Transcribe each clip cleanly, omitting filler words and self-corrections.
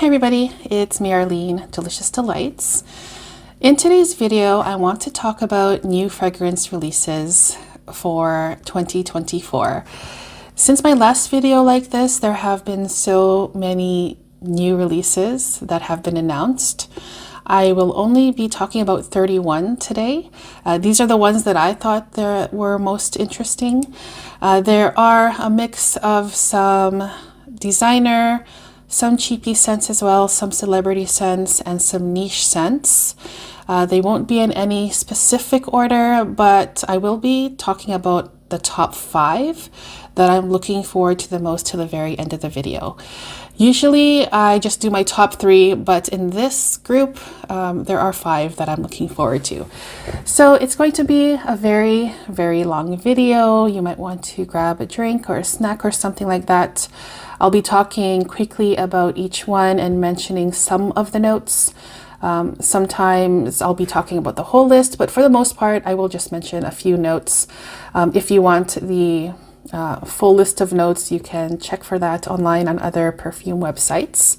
Hey everybody, it's me Arlene, Delicious Delights. In today's video, I want to talk about new fragrance releases for 2024. Since my last video like this, there have been so many new releases that have been announced. I will only be talking about 31 today. These are the ones that I thought were most interesting. There are a mix of some designer, some cheapy scents as well, some celebrity scents, and some niche scents. They won't be in any specific order, but I will be talking about the top 5 that I'm looking forward to the most to the very end of the video. Usually I just do my top 3, but in this group, there are 5 that I'm looking forward to. So it's going to be a very, very long video. You might want to grab a drink or a snack or something like that. I'll be talking quickly about each one and mentioning some of the notes. Sometimes I'll be talking about the whole list, but for the most part, I will just mention a few notes. If you want the full list of notes, you can check for that online on other perfume websites.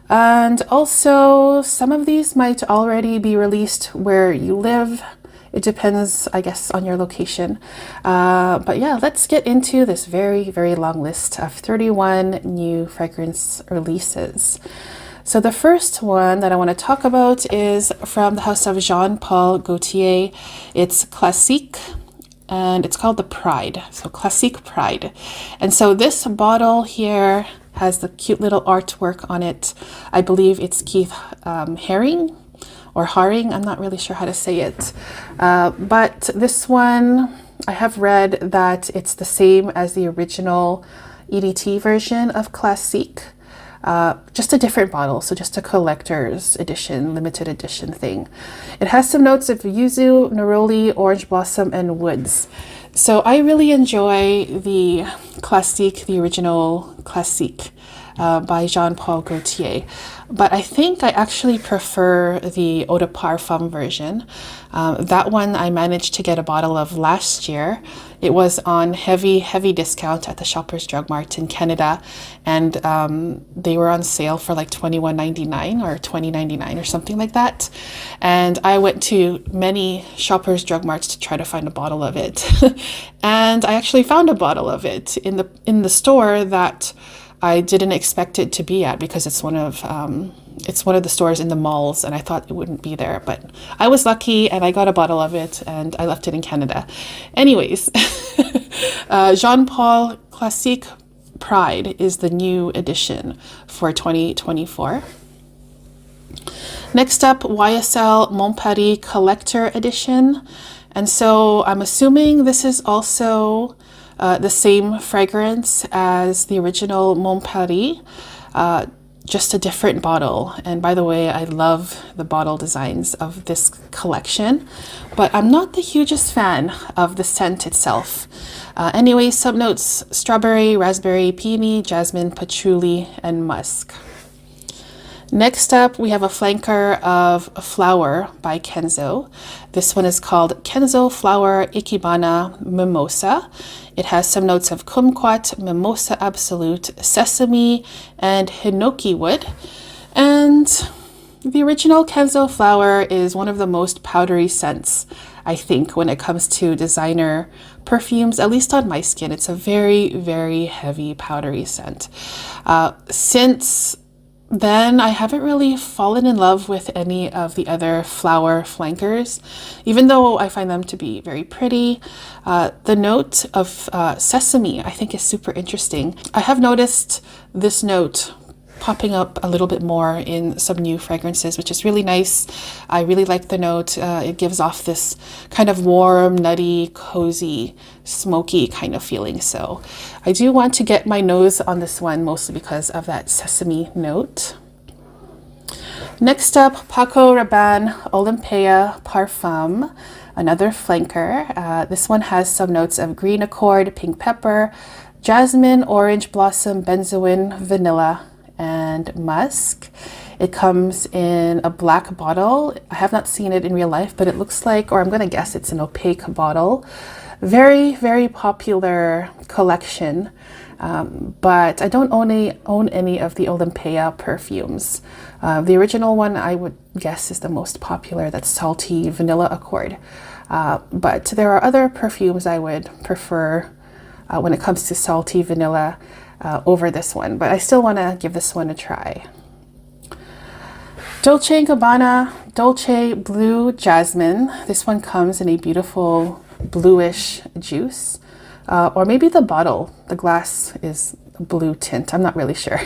And also, some of these might already be released where you live. It depends, I guess, on your location. But yeah, let's get into this very, very long list of 31 new fragrance releases. So the first one that I want to talk about is from the house of Jean-Paul Gaultier. It's Classique, and it's called the Pride. So Classique Pride. And so this bottle here has the cute little artwork on it. I believe it's Keith Haring or Haring. I'm not really sure how to say it. But this one, I have read that it's the same as the original EDT version of Classique. Just a different bottle, so just a collector's edition, limited edition thing. It has some notes of yuzu, neroli, orange blossom, and woods. So I really enjoy the Classique, the original Classique by Jean-Paul Gaultier. But I think I actually prefer the Eau de Parfum version. That one I managed to get a bottle of last year. It was on heavy discount at the Shoppers Drug Mart in Canada, and they were on sale for like $21.99 or $20.99 or something like that. And I went to many Shoppers Drug Marts to try to find a bottle of it. And I actually found a bottle of it in the store that I didn't expect it to be at, because it's one of the stores in the malls, and I thought it wouldn't be there, but I was lucky and I got a bottle of it and I left it in Canada. Anyways, Jean-Paul Classique Pride is the new edition for 2024. Next up, YSL Mon Paris Collector Edition. And so I'm assuming this is also the same fragrance as the original Mon Paris, just a different bottle. And by the way, I love the bottle designs of this collection, but I'm not the hugest fan of the scent itself. Anyway, some notes: strawberry, raspberry, peony, jasmine, patchouli, and musk. Next up, we have a flanker of Flower by Kenzo. This one is called Kenzo Flower Ikebana Mimosa. It has some notes of kumquat, mimosa absolute, sesame, and hinoki wood. And the original Kenzo Flower is one of the most powdery scents, I think, when it comes to designer perfumes, at least on my skin. It's a very, very heavy powdery scent. Since then, I haven't really fallen in love with any of the other flower flankers, even though I find them to be very pretty. The note of sesame, I think, is super interesting. I have noticed this note popping up a little bit more in some new fragrances, which is really nice. I really like the note. It gives off this kind of warm, nutty, cozy, smoky kind of feeling. So I do want to get my nose on this one, mostly because of that sesame note. Next up, Paco Rabanne Olympea Parfum, another flanker. This one has some notes of green accord, pink pepper, jasmine, orange blossom, benzoin, vanilla, and musk. It comes in a black bottle. I have not seen it in real life, but it looks like, or I'm going to guess it's an opaque bottle. Very, very popular collection. but I don't own any of the Olympea perfumes. The original one I would guess is the most popular, that's Salty Vanilla Accord. But there are other perfumes I would prefer when it comes to Salty Vanilla over this one, but I still want to give this one a try. Dolce & Gabbana Dolce Blue Jasmine. This one comes in a beautiful bluish juice, or maybe the bottle, the glass is a blue tint, I'm not really sure.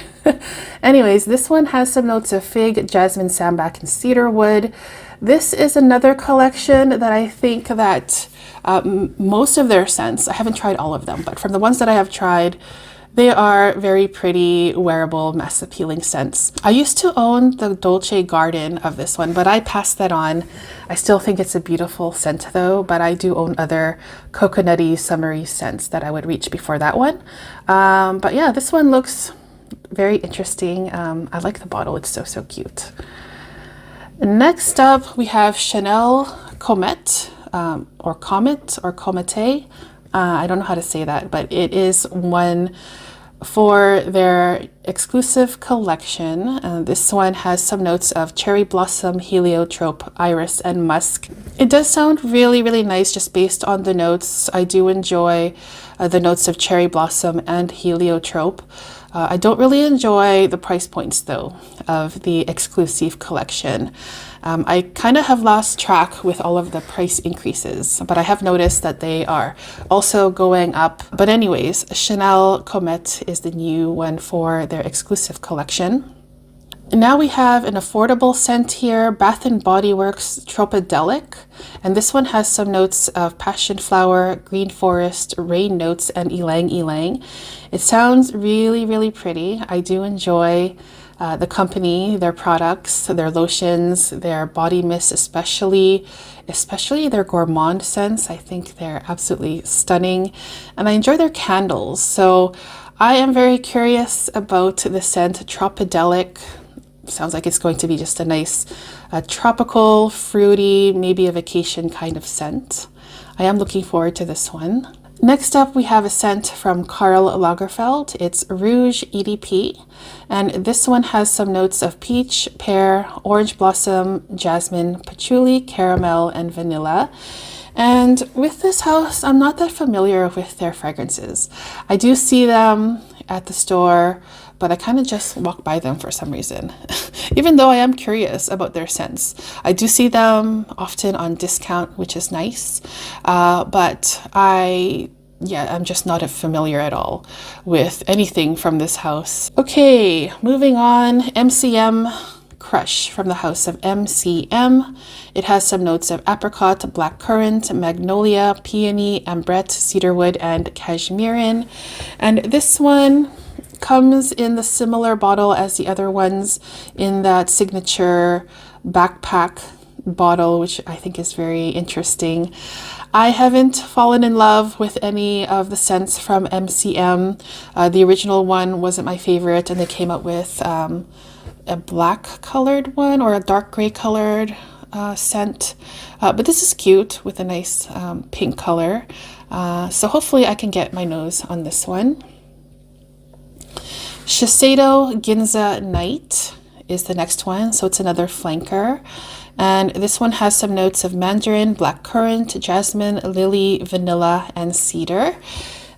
Anyways, this one has some notes of fig, jasmine, sambac, and cedarwood. This is another collection that I think that most of their scents, I haven't tried all of them, but from the ones that I have tried, they are very pretty, wearable, mass appealing scents. I used to own the Dolce Garden of this one, but I passed that on. I still think it's a beautiful scent though, but I do own other coconutty, summery scents that I would reach before that one. But yeah, this one looks very interesting. I like the bottle, it's so cute. Next up, we have Chanel Comete, or Comet, or Comete. I don't know how to say that, but it is one for their exclusive collection. This one has some notes of cherry blossom, heliotrope, iris, and musk. It does sound really nice just based on the notes. I do enjoy the notes of cherry blossom and heliotrope. I don't really enjoy the price points though of the exclusive collection. I kind of have lost track with all of the price increases, but I have noticed that they are also going up. But anyways, Chanel Comete is the new one for their exclusive collection. Now we have an affordable scent here, Bath & Body Works Tropidelic, and this one has some notes of passion flower, green forest, rain notes, and ylang ylang. It sounds really pretty. I do enjoy the company, their products, their lotions, their body mists, especially their gourmand scents. I think they're absolutely stunning, and I enjoy their candles. So I am very curious about the scent Tropidelic. Sounds like it's going to be just a nice tropical, fruity, maybe a vacation kind of scent. I am looking forward to this one. Next up, we have a scent from Karl Lagerfeld. It's Rouge EDP, and this one has some notes of peach, pear, orange blossom, jasmine, patchouli, caramel, and vanilla. And with this house, I'm not that familiar with their fragrances. I do see them at the store, but I kind of just walk by them for some reason. Even though I am curious about their scents. I do see them often on discount, which is nice. But I'm just not familiar at all with anything from this house. Okay, moving on, MCM Crush from the house of MCM. It has some notes of apricot, blackcurrant, magnolia, peony, ambrette, cedarwood, and cashmerean. And this one comes in the similar bottle as the other ones, in that signature backpack bottle, which I think is very interesting. I haven't fallen in love with any of the scents from MCM. The original one wasn't my favorite, and they came out with a black colored one or a dark gray colored scent. But this is cute with a nice pink color. So hopefully I can get my nose on this one. Shiseido Ginza Night is the next one, so it's another flanker, and this one has some notes of mandarin, blackcurrant, jasmine, lily, vanilla, and cedar.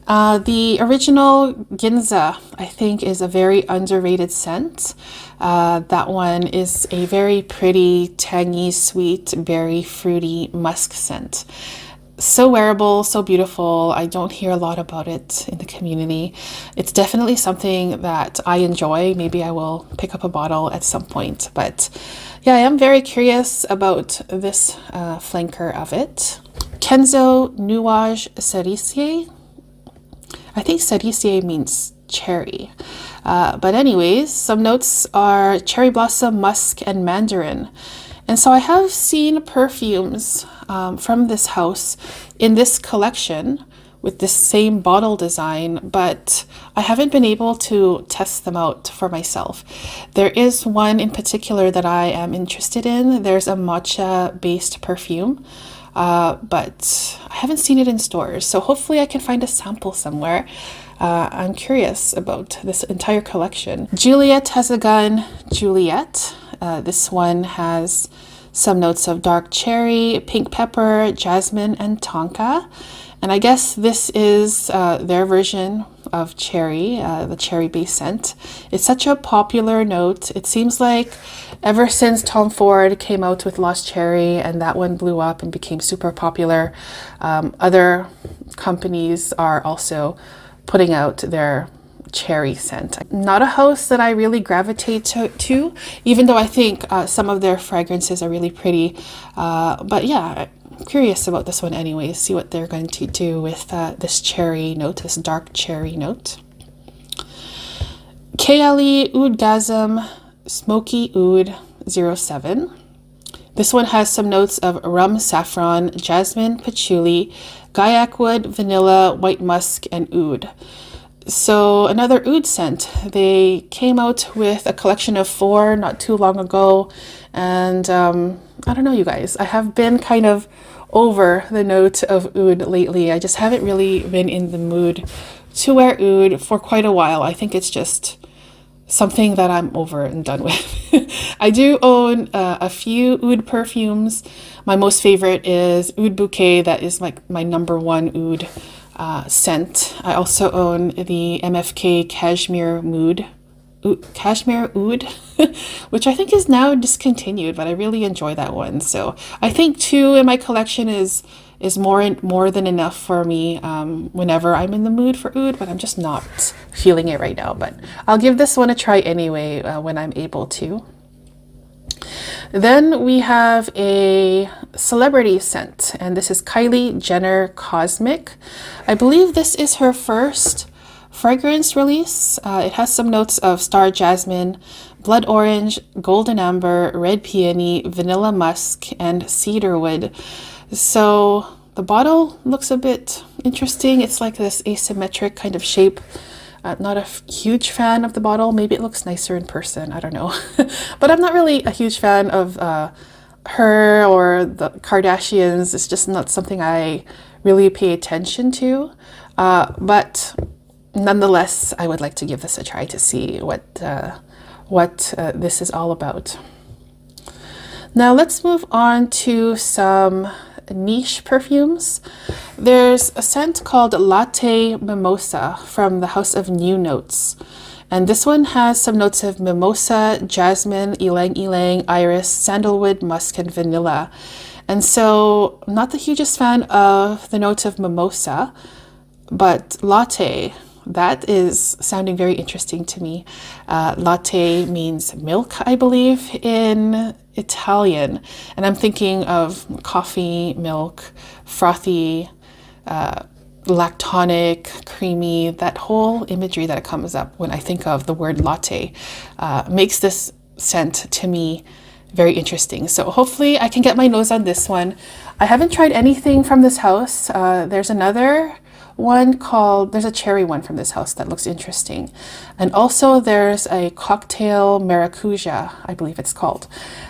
The original Ginza, I think, is a very underrated scent. That one is a very pretty, tangy, sweet, berry, fruity musk scent. So wearable, so beautiful. I don't hear a lot about it in the community. It's definitely something that I enjoy. Maybe I will pick up a bottle at some point. But yeah, I am very curious about this flanker of it. Kenzo Nuage Cerisier. I think Cerisier means cherry. But anyways, some notes are cherry blossom, musk, and mandarin. And so I have seen perfumes from this house in this collection with this same bottle design, but I haven't been able to test them out for myself. There is one in particular that I am interested in. There's a matcha-based perfume, but I haven't seen it in stores. So hopefully I can find a sample somewhere. I'm curious about this entire collection. Juliette has a gun, Juliette. This one has some notes of dark cherry, pink pepper, jasmine, and tonka. And I guess this is their version of cherry, the cherry-based scent. It's such a popular note. It seems like ever since Tom Ford came out with Lost Cherry and that one blew up and became super popular, other companies are also putting out their cherry scent. Not a house that I really gravitate to, even though I think some of their fragrances are really pretty. But yeah, I'm curious about this one anyway, see what they're going to do with this cherry note, this dark cherry note. Kayali Oudgasm Smoky Oud 07. This one has some notes of rum, saffron, jasmine, patchouli, gaiac wood, vanilla, white musk, and oud. So another oud scent. They came out with a collection of 4 not too long ago, and I don't know, you guys, I have been kind of over the note of oud lately. I just haven't really been in the mood to wear oud for quite a while. I think it's just something that I'm over and done with. I do own a few oud perfumes. My most favorite is Oud Bouquet. That is like my #1 oud scent. I also own the MFK Cashmere Oud, which I think is now discontinued, but I really enjoy that one. So I think 2 in my collection is more than enough for me whenever I'm in the mood for oud, but I'm just not feeling it right now. But I'll give this one a try anyway when I'm able to. Then we have a celebrity scent, and this is Kylie Jenner Cosmic. I believe this is her first fragrance release. It has some notes of star jasmine, blood orange, golden amber, red peony, vanilla musk, and cedarwood. So the bottle looks a bit interesting. It's like this asymmetric kind of shape. Not a huge fan of the bottle. Maybe it looks nicer in person. I don't know. But I'm not really a huge fan of her or the Kardashians. It's just not something I really pay attention to. But nonetheless, I would like to give this a try to see what this is all about. Now let's move on to some niche perfumes. There's a scent called Latte Mimosa from the House of New Notes. And this one has some notes of mimosa, jasmine, ylang ylang, iris, sandalwood, musk, and vanilla. And so I'm not the hugest fan of the notes of mimosa, but latte, that is sounding very interesting to me. Latte means milk, I believe, in Italian. And I'm thinking of coffee, milk, frothy, lactonic, creamy, that whole imagery that comes up when I think of the word latte makes this scent to me very interesting. So hopefully I can get my nose on this one. I haven't tried anything from this house. There's another one there's a cherry one from this house that looks interesting. And also there's a cocktail maracuja, I believe it's called.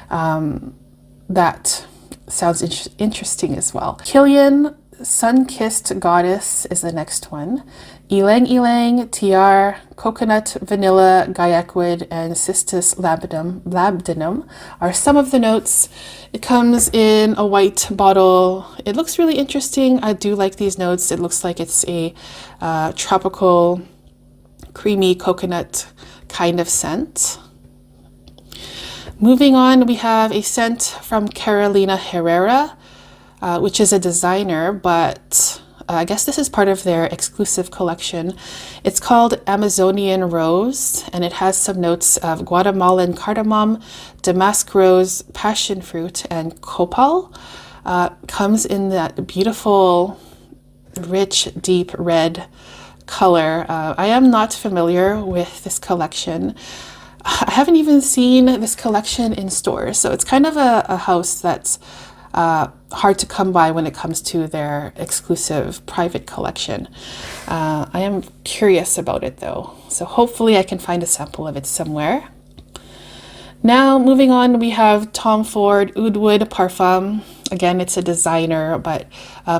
That sounds interesting as well. Killian Sun-Kissed Goddess is the next one. Ylang ylang, tiar, coconut, vanilla, gaiac wood, and cistus labdanum are some of the notes. It comes in a white bottle. It looks really interesting. I do like these notes. It looks like it's a tropical, creamy coconut kind of scent. Moving on, we have a scent from Carolina Herrera, which is a designer, but I guess this is part of their exclusive collection. It's called Amazonian Rose, and it has some notes of Guatemalan cardamom, damask rose, passion fruit, and copal. Comes in that beautiful, rich, deep red color. I am not familiar with this collection. I haven't even seen this collection in stores, so it's kind of a house that's hard to come by when it comes to their exclusive private collection. I am curious about it though, so hopefully I can find a sample of it somewhere. Now moving on, we have Tom Ford Oud Wood Parfum. Again, it's a designer, but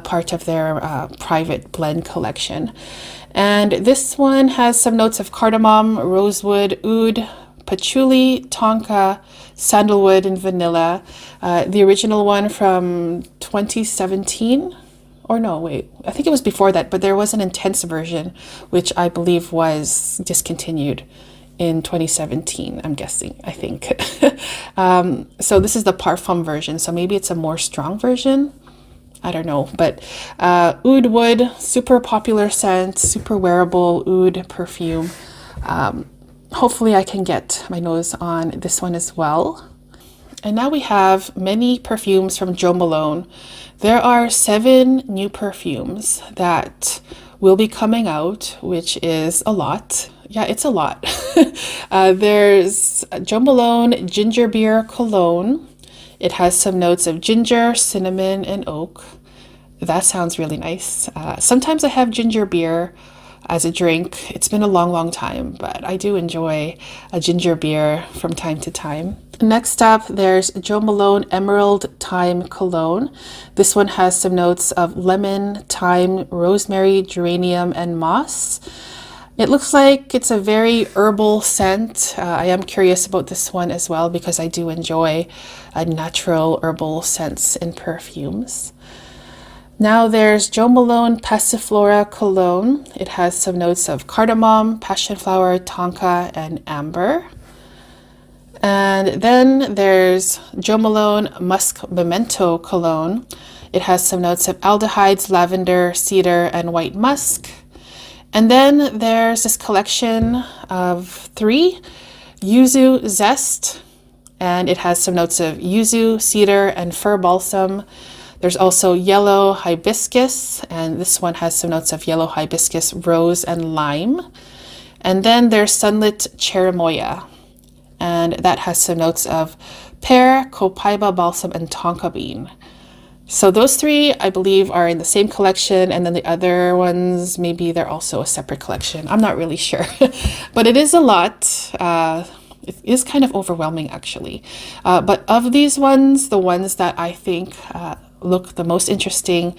part of their private blend collection. And this one has some notes of cardamom, rosewood, oud, patchouli, tonka, sandalwood, and vanilla. The original one from 2017. Or no, wait, I think it was before that, but there was an intense version, which I believe was discontinued in 2017, I'm guessing, I think. So this is the Parfum version, so maybe it's a more strong version. I don't know, but oud wood, super popular scent, super wearable oud perfume. Hopefully I can get my nose on this one as well. And now we have many perfumes from Jo Malone. There are 7 new perfumes that will be coming out, which is a lot. Yeah, it's a lot. There's Jo Malone Ginger Beer Cologne. It has some notes of ginger, cinnamon, and oak. That sounds really nice. Sometimes I have ginger beer as a drink. It's been a long time, but I do enjoy a ginger beer from time to time. Next up, there's Jo Malone Emerald Thyme Cologne. This one has some notes of lemon, thyme, rosemary, geranium, and moss. It looks like it's a very herbal scent. I am curious about this one as well because I do enjoy natural herbal scents in perfumes. Now there's Jo Malone Passiflora Cologne. It has some notes of cardamom, passion flower, tonka, and amber. And then there's Jo Malone Musk Memento Cologne. It has some notes of aldehydes, lavender, cedar, and white musk. And then there's this collection of 3, Yuzu Zest, and it has some notes of yuzu, cedar, and fir balsam. There's also yellow hibiscus, and this one has some notes of yellow hibiscus, rose, and lime. And then there's sunlit cherimoya, and that has some notes of pear, copaiba balsam, and tonka bean. So those 3, I believe, are in the same collection, and then the other ones, maybe they're also a separate collection. I'm not really sure, but it is a lot. It is kind of overwhelming, actually. But of these ones, the ones that I think look the most interesting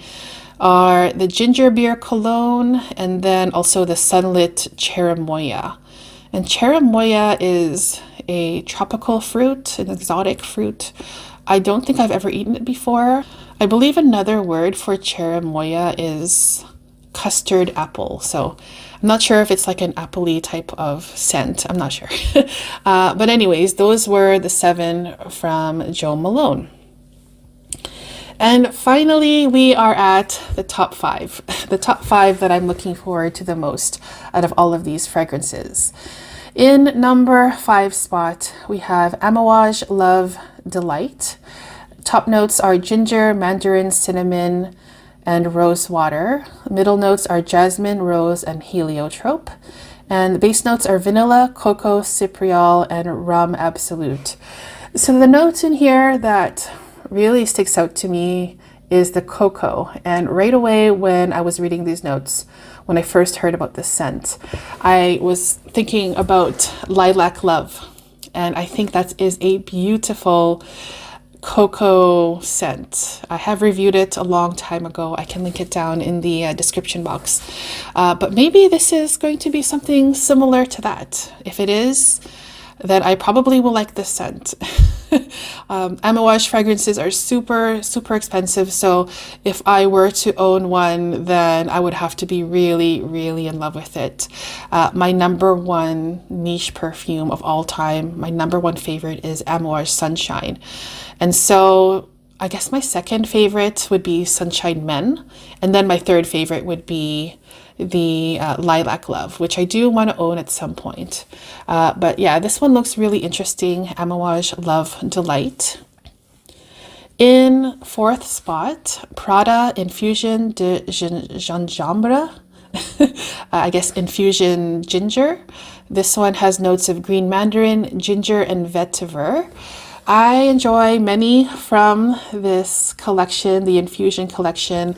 are the Ginger Beer Cologne, and then also the Sunlit Cherimoya. And cherimoya is a tropical fruit, an exotic fruit. I don't think I've ever eaten it before. I believe another word for cherimoya is custard apple. So I'm not sure if it's like an appley type of scent. I'm not sure. But anyways, those were the 7 from Jo Malone. And finally, we are at the top 5. The top 5 that I'm looking forward to the most out of all of these fragrances. In number 5 spot, we have Amouage Love Delight. Top notes are ginger, mandarin, cinnamon, and rose water. Middle notes are jasmine, rose, and heliotrope. And the base notes are vanilla, cocoa, cypriol, and rum absolute. So the notes in here that really sticks out to me is the cocoa. And right away when I was reading these notes, when I first heard about this scent, I was thinking about Lilac Love. And I think that is a beautiful cocoa scent. I have reviewed it a long time ago. I can link it down in the description box. But maybe this is going to be something similar to that. If it is, then I probably will like this scent. Amouage fragrances are super expensive, so if I were to own one, then I would have to be really in love with it. My number 1 niche perfume of all time, my number 1 favorite is Amouage Sunshine. And so I guess my second favorite would be Sunshine Men, and then my third favorite would be the Lilac Love, which I do want to own at some point. But yeah, this one looks really interesting. Amouage Love Delight. In 4th spot, Prada Infusion de Gingembre. I guess Infusion Ginger. This one has notes of green mandarin, ginger, and vetiver. I enjoy many from this collection, the Infusion collection.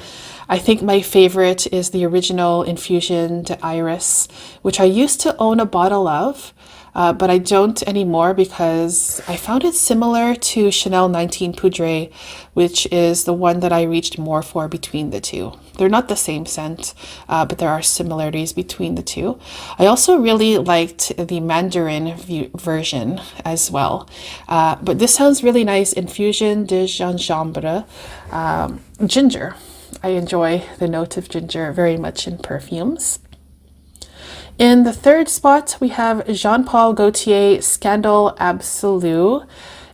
I think my favorite is the original Infusion de Iris, which I used to own a bottle of, but I don't anymore because I found it similar to Chanel 19 Poudre, which is the one that I reached more for between the two. They're not the same scent, but there are similarities between the two. I also really liked the Mandarin version as well. But this sounds really nice. Infusion de gingembre, ginger. I enjoy the note of ginger very much in perfumes. In the third spot, we have Jean Paul Gaultier Scandal Absolu.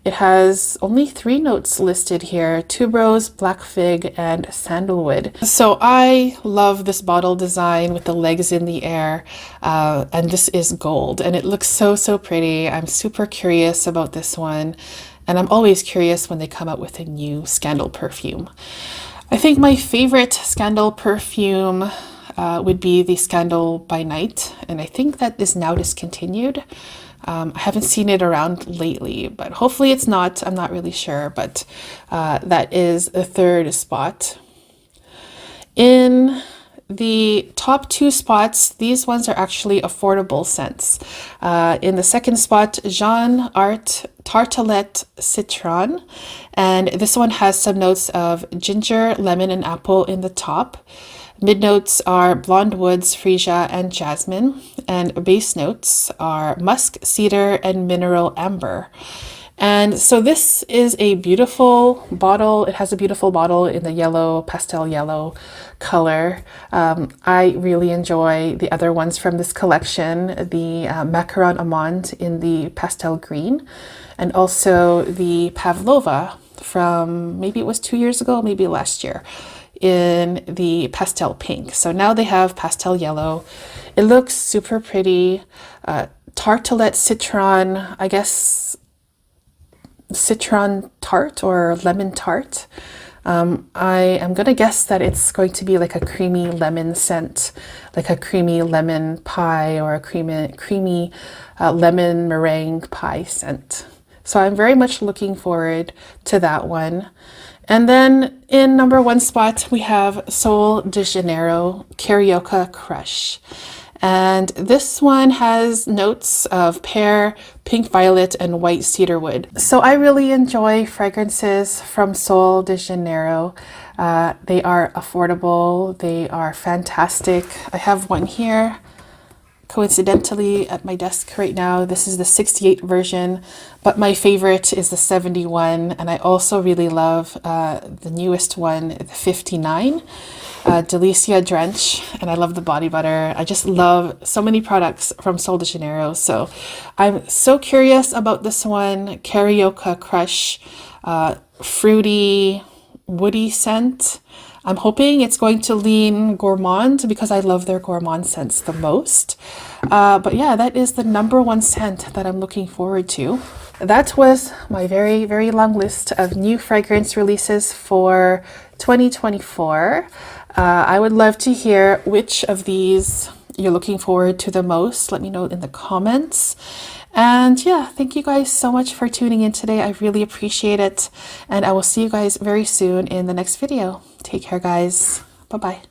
It has only 3 notes listed here: tuberose, black fig, and sandalwood. So I love this bottle design with the legs in the air, and this is gold, and it looks so pretty. I'm super curious about this one, and I'm always curious when they come out with a new Scandal perfume. I think my favorite Scandal perfume would be the Scandal by Night, and I think that is now discontinued. I haven't seen it around lately, but hopefully it's not. I'm not really sure, but that is the third spot. In the top 2 spots, these ones are actually affordable scents. In the second spot, Jean Art Tartelette Citron, and this one has some notes of ginger, lemon, and apple in the top. Mid notes are blonde woods, freesia, and jasmine, and base notes are musk, cedar, and mineral amber. And so this is a beautiful bottle. It has a beautiful bottle in the yellow, pastel yellow color. I really enjoy the other ones from this collection, the Macaron Amande in the pastel green, and also the Pavlova from maybe it was 2 years ago, maybe last year, in the pastel pink. So now they have pastel yellow. It looks super pretty. Tartelette Citron, I guess citron tart or lemon tart. I am gonna guess that it's going to be like a creamy lemon scent, like a creamy lemon pie or a creamy lemon meringue pie scent. So I'm very much looking forward to that one. And then in number 1 spot, we have Sol de Janeiro Carioca Crush. And this one has notes of pear, pink violet, and white cedarwood. So I really enjoy fragrances from Sol de Janeiro. They are affordable. They are fantastic. I have one here, coincidentally, at my desk right now. This is the 68 version, but my favorite is the 71, and I also really love the newest one, the 59, Delicia Drench, and I love the body butter. I just love so many products from Sol de Janeiro, so I'm so curious about this one, Carioca Crush, fruity, woody scent. I'm hoping it's going to lean gourmand because I love their gourmand scents the most. But yeah, that is the number 1 scent that I'm looking forward to. That was my very long list of new fragrance releases for 2024. I would love to hear which of these you're looking forward to the most. Let me know in the comments. And yeah, thank you guys so much for tuning in today. I really appreciate it. And I will see you guys very soon in the next video. Take care, guys. Bye-bye.